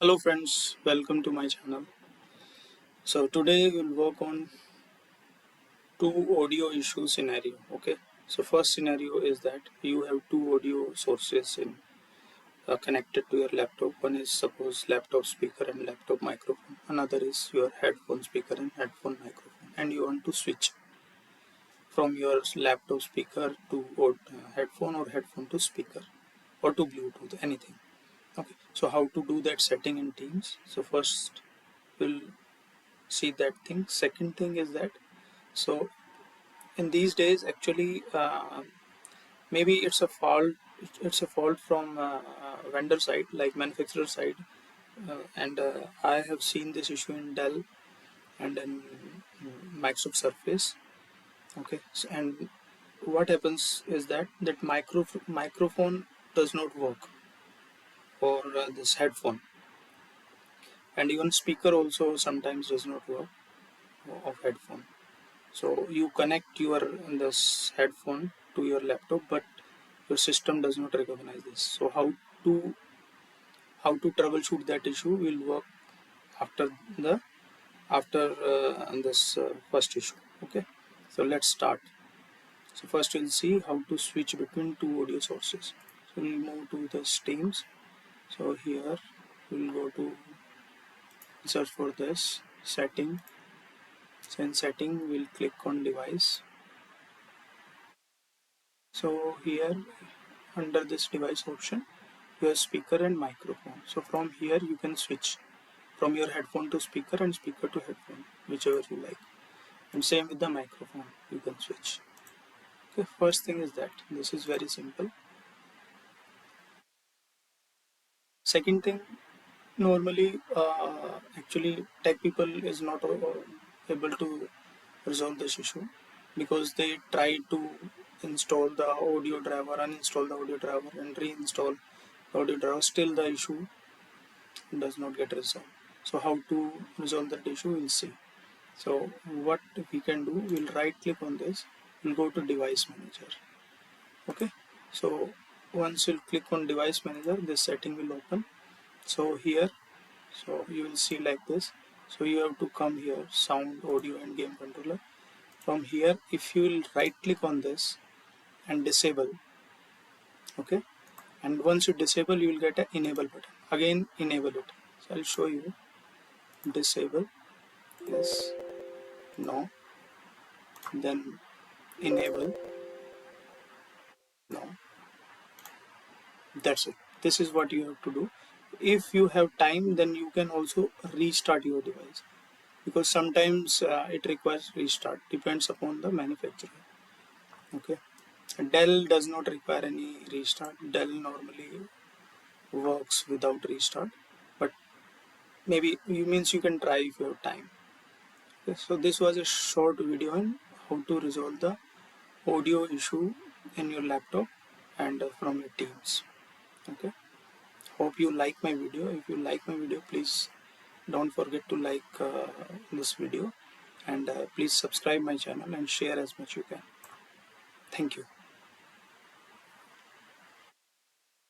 Hello friends, welcome to my channel. So today we'll work on two audio issue scenario. Okay. So first scenario is that you have two audio sources connected to your laptop. One is suppose laptop speaker and laptop microphone. Another is your headphone speaker and headphone microphone. And you want to switch from your laptop speaker to headphone or headphone to speaker or to Bluetooth, anything. Okay. So how to do that setting in Teams? So first we'll see that thing. Second thing is that so in these days actually maybe it's a fault from vendor side like manufacturer side, and I have seen this issue in Dell and in Microsoft Surface. Okay, and what happens is that microphone does not work for this headphone, and even speaker also sometimes does not work of headphone. So you connect your this headphone to your laptop, but your system does not recognize this. So how to troubleshoot that issue will work after the after this first issue. Okay, so let's start. So first we'll see how to switch between two audio sources. So we'll move to the Teams. So here we'll go to search for this setting. So in setting we'll click on device. So here under this device option, your speaker and microphone. So from here you can switch from your headphone to speaker and speaker to headphone, whichever you like. And same with the microphone, you can switch. Okay, first thing is that this is very simple. Second thing, normally actually tech people is not able to resolve this issue because they try to install the audio driver, uninstall the audio driver and reinstall the audio driver. Still the issue does not get resolved. So how to resolve that issue, we'll see. So what we can do, we'll right click on this, we'll go to device manager. Okay, so once you click on device manager, this setting will open. So here, so you will see like this. So you have to come here, sound, audio and game controller. From here, if you will right click on this and disable, okay, and once you disable, you will get an enable button. Again enable it. So I'll show you. Disable, yes, no, then enable, no. That's it. This is what you have to do. If you have time, then you can also restart your device, because sometimes it requires restart, depends upon the manufacturer. Okay, Dell does not require any restart. Dell normally works without restart, but maybe you means you can try if you have time. Okay, so this was a short video on how to resolve the audio issue in your laptop and from your Teams. Okay, hope you like my video. If you like my video, please don't forget to like this video, and please subscribe my channel and share as much you can. Thank you.